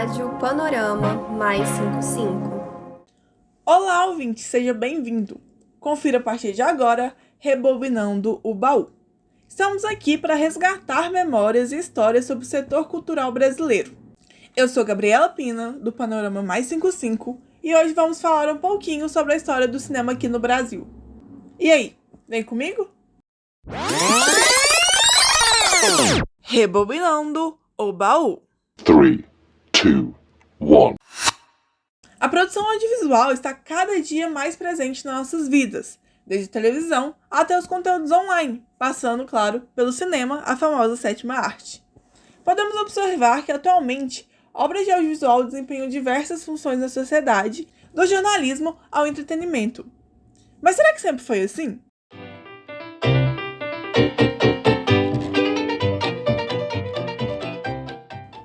Rádio Panorama Mais 55. Olá, ouvinte, seja bem-vindo. Confira a partir de agora, Rebobinando o Baú. Estamos aqui para resgatar memórias e histórias sobre o setor cultural brasileiro. Eu sou Gabriela Pina, do Panorama Mais 55, e hoje vamos falar um pouquinho sobre a história do cinema aqui no Brasil. E aí, vem comigo? Rebobinando o Baú. 3, 2, 1. A produção audiovisual está cada dia mais presente nas nossas vidas, desde televisão até os conteúdos online, passando, claro, pelo cinema, a famosa sétima arte. Podemos observar que, atualmente, obras de audiovisual desempenham diversas funções na sociedade, do jornalismo ao entretenimento. Mas será que sempre foi assim?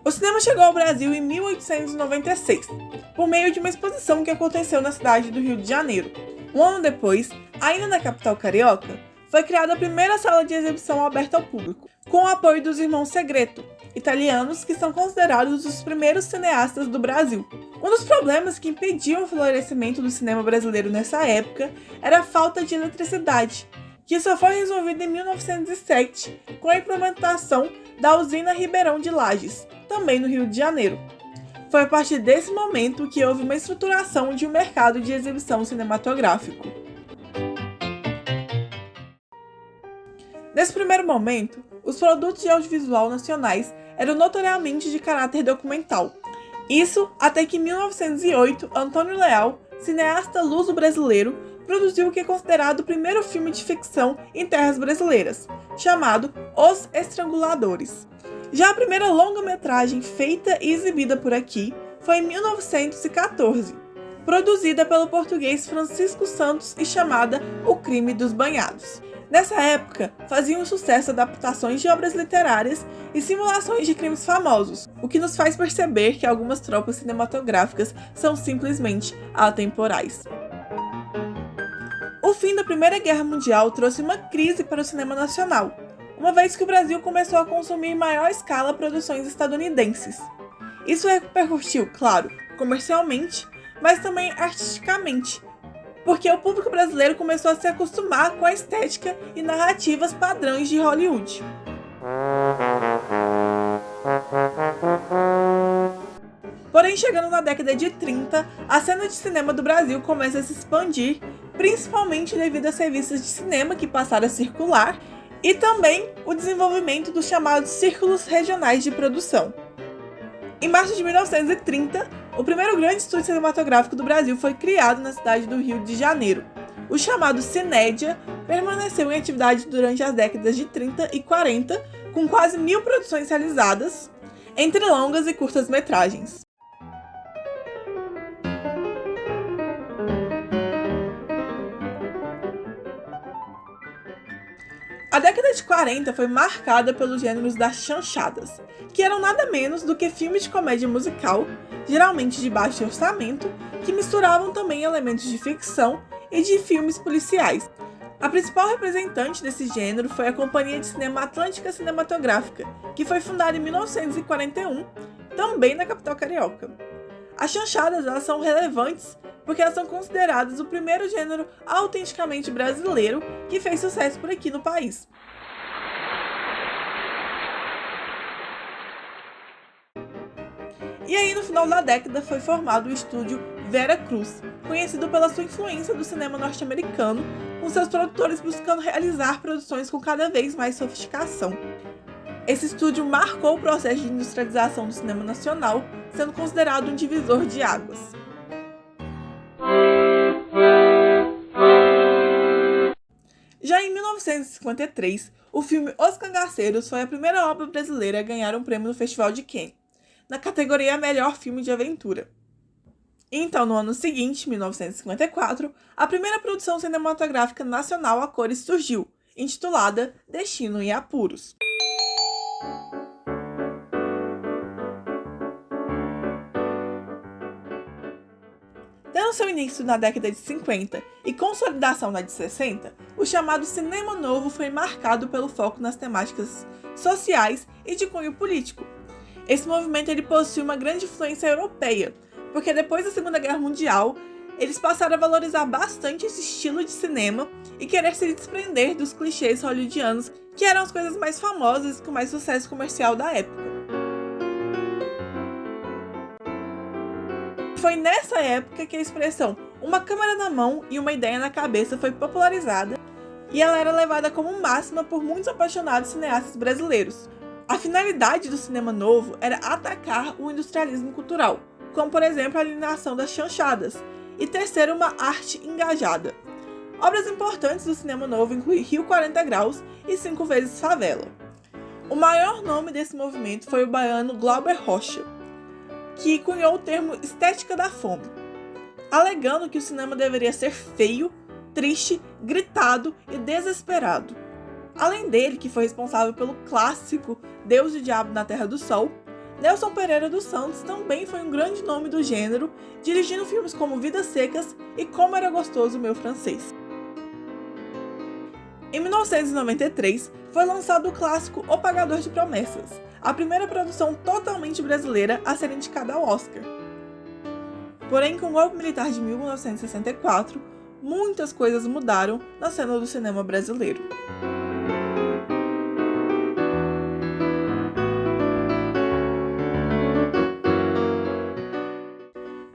O cinema chegou ao Brasil em 1896, por meio de uma exposição que aconteceu na cidade do Rio de Janeiro. Um ano depois, ainda na capital carioca, foi criada a primeira sala de exibição aberta ao público, com o apoio dos irmãos Segreto, italianos que são considerados os primeiros cineastas do Brasil. Um dos problemas que impediam o florescimento do cinema brasileiro nessa época era a falta de eletricidade, que só foi resolvida em 1907 com a implementação da usina Ribeirão de Lages, também no Rio de Janeiro. Foi a partir desse momento que houve uma estruturação de um mercado de exibição cinematográfico. Nesse primeiro momento, os produtos de audiovisual nacionais eram notoriamente de caráter documental. Isso até que em 1908, Antônio Leal, cineasta luso-brasileiro, produziu o que é considerado o primeiro filme de ficção em terras brasileiras, chamado Os Estranguladores. Já a primeira longa-metragem feita e exibida por aqui foi em 1914, produzida pelo português Francisco Santos e chamada O Crime dos Banhados. Nessa época, faziam sucesso adaptações de obras literárias e simulações de crimes famosos, o que nos faz perceber que algumas tropas cinematográficas são simplesmente atemporais. O fim da Primeira Guerra Mundial trouxe uma crise para o cinema nacional, uma vez que o Brasil começou a consumir em maior escala produções estadunidenses. Isso repercutiu, claro, comercialmente, mas também artisticamente, porque o público brasileiro começou a se acostumar com a estética e narrativas padrões de Hollywood. Porém, chegando na década de 30, a cena de cinema do Brasil começa a se expandir, principalmente devido a serviços de cinema que passaram a circular, e também o desenvolvimento dos chamados círculos regionais de produção. Em março de 1930, o primeiro grande estúdio cinematográfico do Brasil foi criado na cidade do Rio de Janeiro. O chamado Cinédia permaneceu em atividade durante as décadas de 30 e 40, com quase 1000 produções realizadas, entre longas e curtas metragens. A década de 40 foi marcada pelos gêneros das chanchadas, que eram nada menos do que filmes de comédia musical, geralmente de baixo orçamento, que misturavam também elementos de ficção e de filmes policiais. A principal representante desse gênero foi a Companhia de Cinema Atlântica Cinematográfica, que foi fundada em 1941, também na capital carioca. As chanchadas elas são relevantes porque elas são consideradas o primeiro gênero autenticamente brasileiro que fez sucesso por aqui no país. E aí, no final da década, foi formado o estúdio Vera Cruz, conhecido pela sua influência do cinema norte-americano, com seus produtores buscando realizar produções com cada vez mais sofisticação. Esse estúdio marcou o processo de industrialização do cinema nacional, sendo considerado um divisor de águas. Já em 1953, o filme Os Cangaceiros foi a primeira obra brasileira a ganhar um prêmio no Festival de Cannes, na categoria Melhor Filme de Aventura. Então, no ano seguinte, 1954, a primeira produção cinematográfica nacional a cores surgiu, intitulada Destino em Apuros. Tendo seu início na década de 50 e consolidação na de 60, o chamado cinema novo foi marcado pelo foco nas temáticas sociais e de cunho político. Esse movimento ele possui uma grande influência europeia, porque depois da Segunda Guerra Mundial, eles passaram a valorizar bastante esse estilo de cinema e querer se desprender dos clichês hollywoodianos, que eram as coisas mais famosas e com mais sucesso comercial da época. Foi nessa época que a expressão "uma câmera na mão e uma ideia na cabeça" foi popularizada, e ela era levada como máxima por muitos apaixonados cineastas brasileiros. A finalidade do cinema novo era atacar o industrialismo cultural, como por exemplo a eliminação das chanchadas, e tecer uma arte engajada. Obras importantes do cinema novo incluem Rio 40 Graus e 5 vezes Favela. O maior nome desse movimento foi o baiano Glauber Rocha, que cunhou o termo estética da fome, alegando que o cinema deveria ser feio, triste, gritado e desesperado. Além dele, que foi responsável pelo clássico Deus e o Diabo na Terra do Sol, Nelson Pereira dos Santos também foi um grande nome do gênero, dirigindo filmes como Vidas Secas e Como Era Gostoso Meu Francês. Em 1993, foi lançado o clássico O Pagador de Promessas, a primeira produção totalmente brasileira a ser indicada ao Oscar. Porém, com o golpe militar de 1964, muitas coisas mudaram na cena do cinema brasileiro.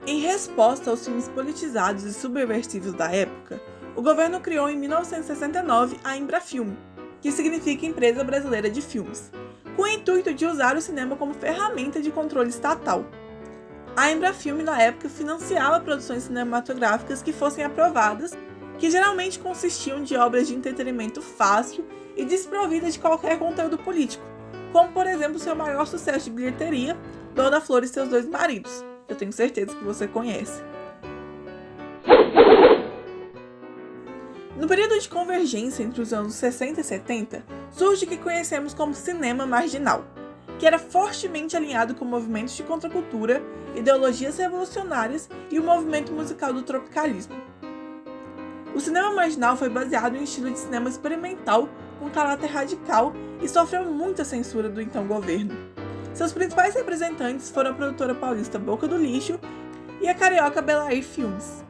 Em resposta aos filmes politizados e subversivos da época, o governo criou em 1969 a Embrafilme, que significa Empresa Brasileira de Filmes, com o intuito de usar o cinema como ferramenta de controle estatal. A Embrafilme, na época, financiava produções cinematográficas que fossem aprovadas, que geralmente consistiam de obras de entretenimento fácil e desprovidas de qualquer conteúdo político, como, por exemplo, seu maior sucesso de bilheteria, Dona Flor e Seus Dois Maridos. Eu tenho certeza que você conhece. No período de convergência entre os anos 60 e 70, surge o que conhecemos como cinema marginal, que era fortemente alinhado com movimentos de contracultura, ideologias revolucionárias e o movimento musical do tropicalismo. O cinema marginal foi baseado em um estilo de cinema experimental com caráter radical e sofreu muita censura do então governo. Seus principais representantes foram a produtora paulista Boca do Lixo e a carioca Belair Filmes.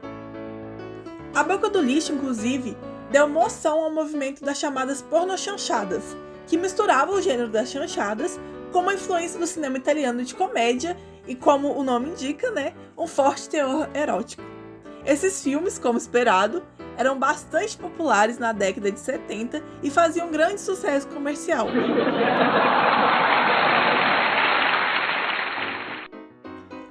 A Boca do Lixo, inclusive, deu moção ao movimento das chamadas pornochanchadas, que misturava o gênero das chanchadas com a influência do cinema italiano de comédia e, como o nome indica, um forte teor erótico. Esses filmes, como esperado, eram bastante populares na década de 70 e faziam grande sucesso comercial.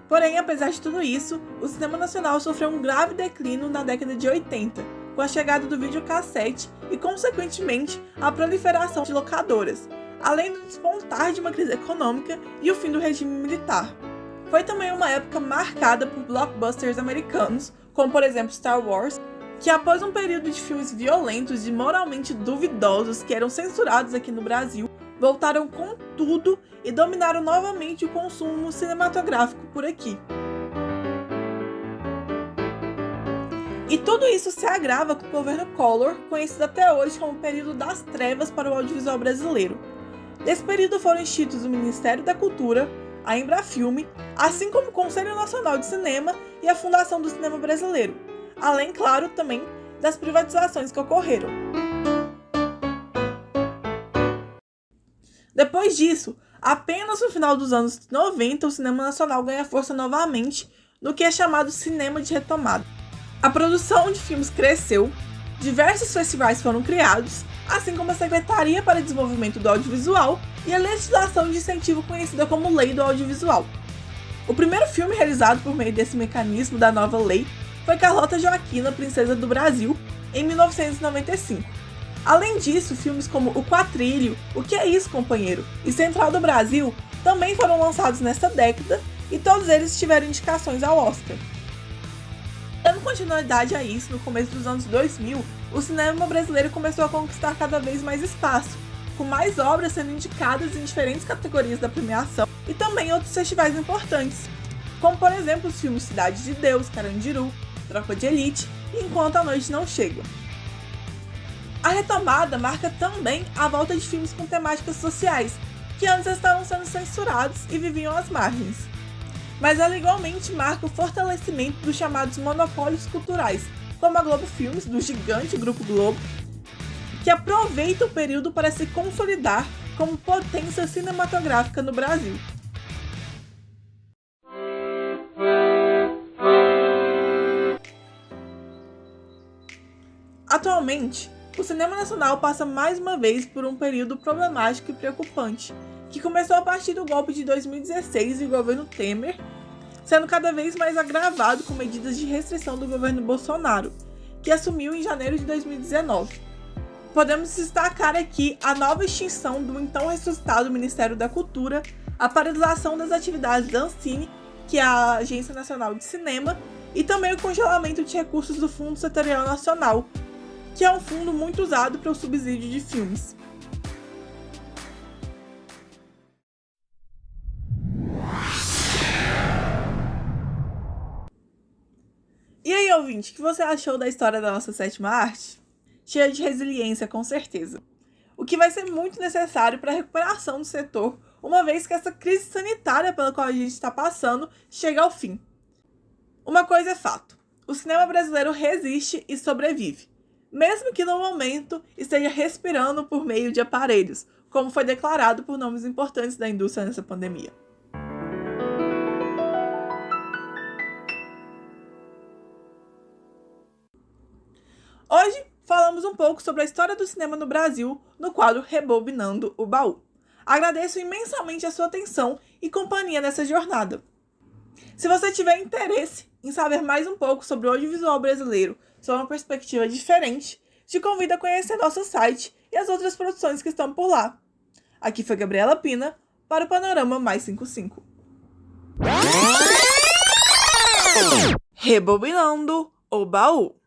Porém, apesar de tudo isso, o cinema nacional sofreu um grave declínio na década de 80, com a chegada do videocassete e, consequentemente, a proliferação de locadoras, além do despontar de uma crise econômica e o fim do regime militar. Foi também uma época marcada por blockbusters americanos, como por exemplo Star Wars, que após um período de filmes violentos e moralmente duvidosos que eram censurados aqui no Brasil, voltaram com tudo e dominaram novamente o consumo cinematográfico por aqui. E tudo isso se agrava com o governo Collor, conhecido até hoje como o período das trevas para o audiovisual brasileiro. Nesse período foram instituídos o Ministério da Cultura, a Embrafilme, assim como o Conselho Nacional de Cinema e a Fundação do Cinema Brasileiro, além, claro, também das privatizações que ocorreram. Depois disso, apenas no final dos anos 90, o cinema nacional ganha força novamente no que é chamado cinema de retomada. A produção de filmes cresceu, diversos festivais foram criados, assim como a Secretaria para Desenvolvimento do Audiovisual e a legislação de incentivo conhecida como Lei do Audiovisual. O primeiro filme realizado por meio desse mecanismo da nova lei foi Carlota Joaquina, Princesa do Brasil, em 1995. Além disso, filmes como O Quatrilho, O Que É Isso, Companheiro? E Central do Brasil também foram lançados nesta década e todos eles tiveram indicações ao Oscar. Dando continuidade a isso, no começo dos anos 2000, o cinema brasileiro começou a conquistar cada vez mais espaço, com mais obras sendo indicadas em diferentes categorias da premiação e também outros festivais importantes, como por exemplo os filmes Cidade de Deus, Carandiru, Tropa de Elite e Enquanto a Noite Não Chega. A retomada marca também a volta de filmes com temáticas sociais, que antes estavam sendo censurados e viviam às margens. Mas ela igualmente marca o fortalecimento dos chamados monopólios culturais, como a Globo Filmes, do gigante Grupo Globo, que aproveita o período para se consolidar como potência cinematográfica no Brasil. Atualmente, o cinema nacional passa mais uma vez por um período problemático e preocupante, que começou a partir do golpe de 2016 e o governo Temer, sendo cada vez mais agravado com medidas de restrição do governo Bolsonaro, que assumiu em janeiro de 2019. Podemos destacar aqui a nova extinção do então ressuscitado Ministério da Cultura, a paralisação das atividades da Ancine, que é a Agência Nacional de Cinema, e também o congelamento de recursos do Fundo Setorial Nacional, que é um fundo muito usado para o subsídio de filmes. E aí, ouvinte, o que você achou da história da nossa sétima arte? Cheia de resiliência, com certeza. O que vai ser muito necessário para a recuperação do setor, uma vez que essa crise sanitária pela qual a gente está passando chega ao fim. Uma coisa é fato, o cinema brasileiro resiste e sobrevive, mesmo que no momento esteja respirando por meio de aparelhos, como foi declarado por nomes importantes da indústria nessa pandemia. Hoje falamos um pouco sobre a história do cinema no Brasil no quadro Rebobinando o Baú. Agradeço imensamente a sua atenção e companhia nessa jornada. Se você tiver interesse em saber mais um pouco sobre o audiovisual brasileiro sob uma perspectiva diferente, te convido a conhecer nosso site e as outras produções que estão por lá. Aqui foi Gabriela Pina para o Panorama Mais 55. Rebobinando o Baú.